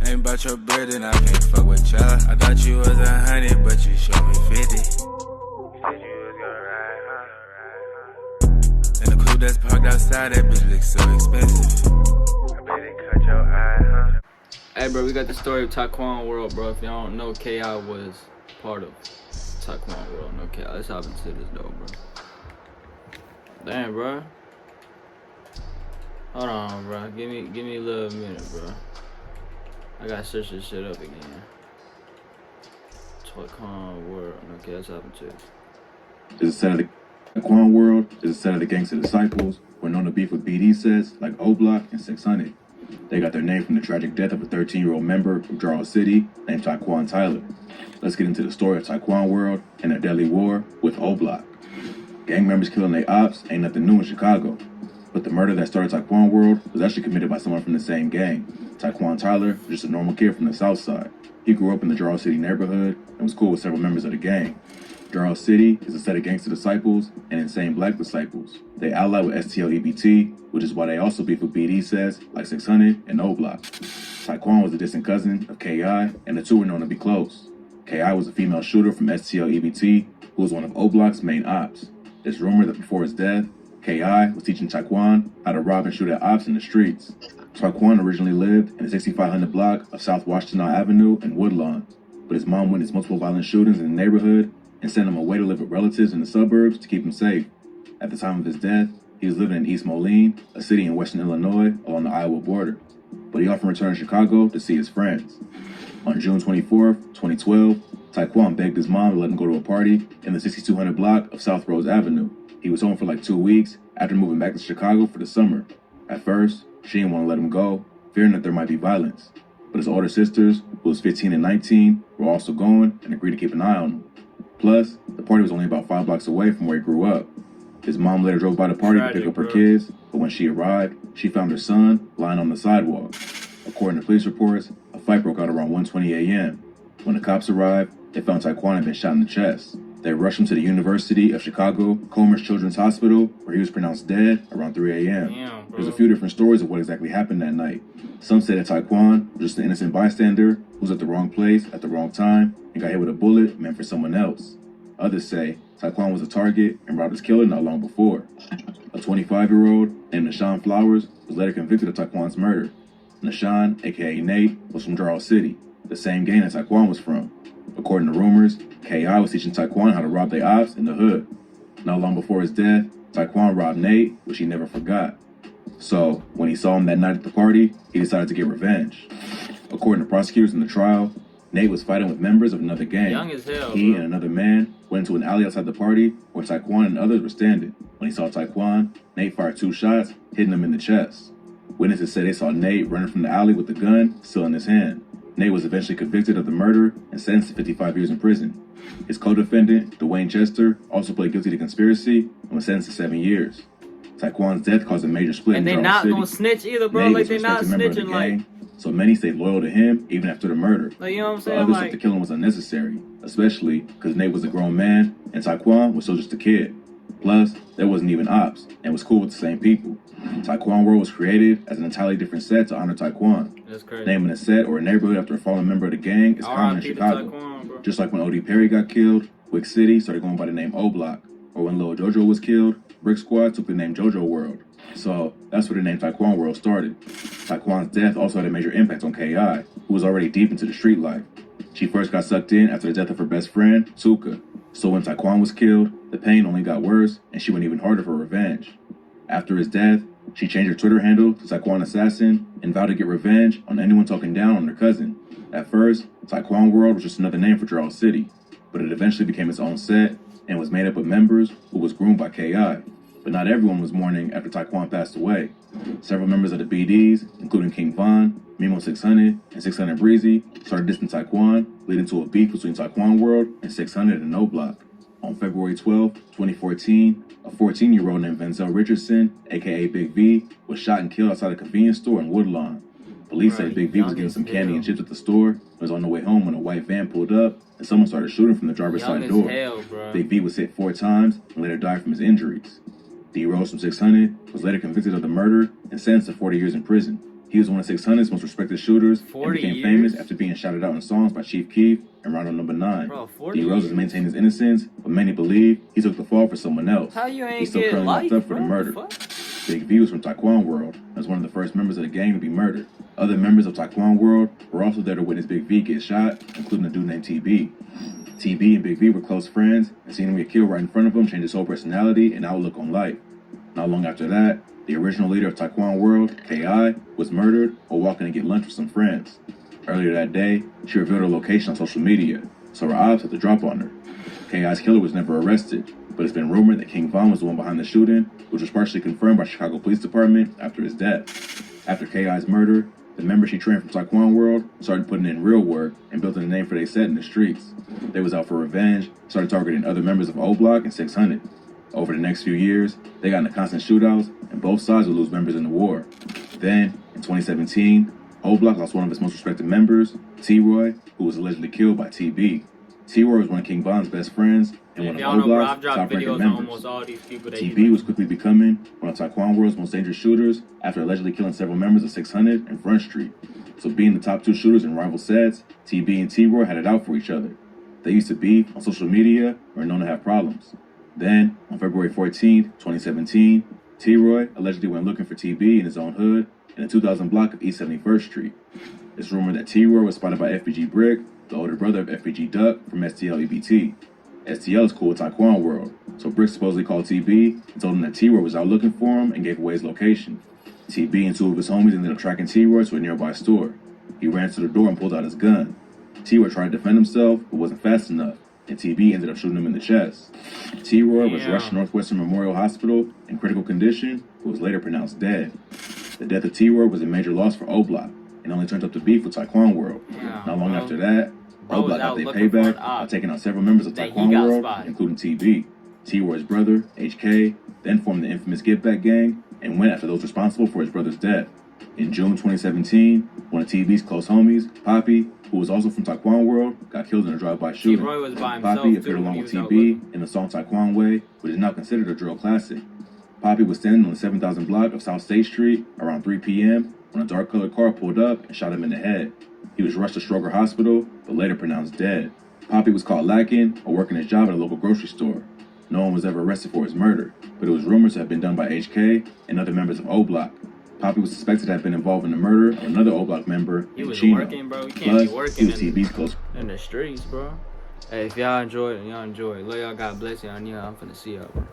Ain't about your bread and I can't fuck with ya. I thought you was 100, but you showed me 50. You said you was gonna ride, huh? And the coupe that's parked outside, that bitch looks so expensive. I bet it cut your eye, huh? Hey, bro, we got the story of Tyquan World, bro. If y'all don't know, K.I. was part of Tyquan World. No K.I. Let's hop into this, though, bro. Damn, bro. Hold on, bro. Give me a little minute, bro. I gotta search this shit up again. Tyquan World. Okay, let's hop into it. There's a set of the Tyquan World. There's a set of the Gangsta Disciples. We're known to beef with BD sets like O-Block and 600. They got their name from the tragic death of a 13-year-old member of Jarrell City named Tyquan Tyler. Let's get into the story of Tyquan World and their deadly war with O-Block. Gang members killing their ops ain't nothing new in Chicago. But the murder that started Tyquan World was actually committed by someone from the same gang. Tyquan Tyler was just a normal kid from the south side. He grew up in the Jarrell City neighborhood and was cool with several members of the gang. Jarrell City is a set of Gangsta Disciples and insane black disciples. They ally with STL-EBT, which is why they also beef with BD sets like 600 and O-Block. Tyquan was a distant cousin of K.I., and the two were known to be close. K.I. was a female shooter from STL-EBT who was one of O-Block's main ops. There's rumor that before his death, K.I. was teaching Tyquan how to rob and shoot at ops in the streets. Tyquan originally lived in the 6500 block of South Washington Avenue in Woodlawn, but his mom witnessed multiple violent shootings in the neighborhood and sent him away to live with relatives in the suburbs to keep him safe. At the time of his death, he was living in East Moline, a city in western Illinois along the Iowa border, but he often returned to Chicago to see his friends. On June 24, 2012, Tyquan begged his mom to let him go to a party in the 6200 block of South Rose Avenue. He was home for like 2 weeks after moving back to Chicago for the summer. At first, she didn't want to let him go, fearing that there might be violence. But his older sisters, who was 15 and 19, were also going and agreed to keep an eye on him. Plus, the party was only about 5 blocks away from where he grew up. His mom later drove by the party to pick up her kids, but when she arrived, she found her son lying on the sidewalk. According to police reports, a fight broke out around 1:20 a.m. When the cops arrived, they found Tyquan had been shot in the chest. They rushed him to the University of Chicago Comer's Children's Hospital, where he was pronounced dead around 3 a.m. There's a few different stories of what exactly happened that night. Some say that Tyquan was just an innocent bystander who was at the wrong place at the wrong time and got hit with a bullet meant for someone else. Others say Tyquan was a target and robbed his killer not long before. A 25-year-old named Nashawn Flowers was later convicted of Tyquan's murder. Nashawn, aka Nate, was from Jarrell City, the same gang that Tyquan was from. According to rumors, K.I. was teaching Tyquan how to rob their ops in the hood. Not long before his death, Tyquan robbed Nate, which he never forgot. So, when he saw him that night at the party, he decided to get revenge. According to prosecutors in the trial, Nate was fighting with members of another gang. Young as hell, He bro. and another man went into an alley outside the party where Tyquan and others were standing. When he saw Tyquan, Nate fired 2 shots, hitting him in the chest. Witnesses say they saw Nate running from the alley with the gun still in his hand. Nate was eventually convicted of the murder and sentenced to 55 years in prison. His co-defendant, Dwayne Chester, also pled guilty to conspiracy and was sentenced to 7 years. Tyquan's death caused a major split And in they Jarrell not City. gonna snitch either, bro. Nate Like was a they not respected member of the snitching, like, gang, so many stayed loyal to him even after the murder. you know what I'm But saying? others thought Like, the killing was unnecessary, especially because Nate was a grown man and Tyquan was still just a kid. Plus, there wasn't even ops and was cool with the same people. Tyquan World was created as an entirely different set to honor Tyquan. that's crazy. Naming a set or a neighborhood after a fallen member of the gang is common in R.I.P. to Chicago. Tyquan, bro. Just like when O.D. Perry got killed, Wick City started going by the name O-Block. Or when Lil Jojo was killed, Brick Squad took the name Jojo World. So that's where the name Tyquan World started. Tyquan's death also had a major impact on K.I., who was already deep into the street life. She first got sucked in after the death of her best friend, Tuka. So when Tyquan was killed, the pain only got worse and she went even harder for revenge. After his death, she changed her Twitter handle to Tyquan Assassin and vowed to get revenge on anyone talking down on her cousin. At first, Tyquan World was just another name for Jarrell City, but it eventually became its own set and was made up of members who was groomed by K.I. But not everyone was mourning after Tyquan passed away. Several members of the BDs, including King Von, Mimo 600, and 600 Breezy, started dissing Tyquan, leading to a beef between Tyquan World and 600 and O-Block. On February 12, 2014, a 14-year-old named Venzel Richardson, aka Big V, was shot and killed outside a convenience store in Woodlawn. Police say Big V was getting some candy and chips at the store and was on the way home when a white van pulled up and someone started shooting from the driver's side door. Big V was hit 4 times and later died from his injuries. D. Rose from 600 was later convicted of the murder and sentenced to 40 years in prison. He was one of 600's most respected shooters and 40 became years? famous after being shouted out in songs by Chief Keef and Rondo Number 9. Bro, 40 D. Rose has years? maintained his innocence, but many believe he took the fall for someone else. How you ain't He's still get currently life, locked up for bro? the murder. Fuck? Big V was from Tyquan World and was one of the first members of the gang to be murdered. Other members of Tyquan World were also there to witness Big V get shot, including a dude named TB. TB and Big V were close friends, and seeing him get killed right in front of him changed his whole personality and outlook on life. Not long after that, the original leader of Tyquan World, K.I., was murdered while walking to get lunch with some friends. Earlier that day, she revealed her location on social media, so her ops had to drop on her. K.I.'s killer was never arrested, but it's been rumored that King Von was the one behind the shooting, which was partially confirmed by Chicago Police Department after his death. After K.I.'s murder, the members she trained from Tyquan World started putting in real work and building a name for their set in the streets. They was out for revenge, started targeting other members of O Block and 600. Over the next few years, they got into constant shootouts, and both sides would lose members in the war. Then, in 2017, O Block lost one of its most respected members, T-Roy, who was allegedly killed by TB. T-Roy was one of King Von's best friends and one of O Block's top-ranking members. TB was quickly becoming one of Tyquan World's most dangerous shooters after allegedly killing several members of 600 and Front Street. So being the top two shooters in rival sets, TB and T-Roy had it out for each other. They used to beef on social media and were known to have problems. Then, on February 14, 2017, T-Roy allegedly went looking for TB in his own hood in the 2000 block of East 71st Street. It's rumored that T-Roy was spotted by FBG Brick, the older brother of FBG Duck from STL EBT. STL is cool with Tyquan World, so Brick supposedly called TB and told him that T-Roy was out looking for him and gave away his location. TB and two of his homies ended up tracking T-Roy to a nearby store. He ran to the door and pulled out his gun. T-Roy tried to defend himself, but wasn't fast enough, and TB ended up shooting him in the chest. T-Roy was rushed to Northwestern Memorial Hospital in critical condition, but was later pronounced dead. The death of T-Roy was a major loss for O Block, and only turned up to beef with Tyquan World. Not long after that, O Block got their payback by taking out several members of Tyquan World, including TB. T-Roy's brother, HK, then formed the infamous Get Back gang and went after those responsible for his brother's death. In June 2017, one of TB's close homies, Poppy, who was also from Tyquan World, got killed in a drive-by shooting. Poppy appeared along with TB in the song Tyquan Way, which is now considered a drill classic. Poppy was standing on the 7000 block of South State Street around 3 p.m. when a dark-colored car pulled up and shot him in the head. He was rushed to Stroger Hospital, but later pronounced dead. Poppy was caught lacking or working his job at a local grocery store. No one was ever arrested for his murder, but it was rumored to have been done by HK and other members of O Block. Poppy was suspected to have been involved in the murder of another O Block member, He was Chino. working, bro. You can't be working he was TB's close in the streets, bro. Hey, if y'all enjoyed it, y'all enjoy it. Love y'all, God bless y'all. Yeah, I'm finna see y'all, bro.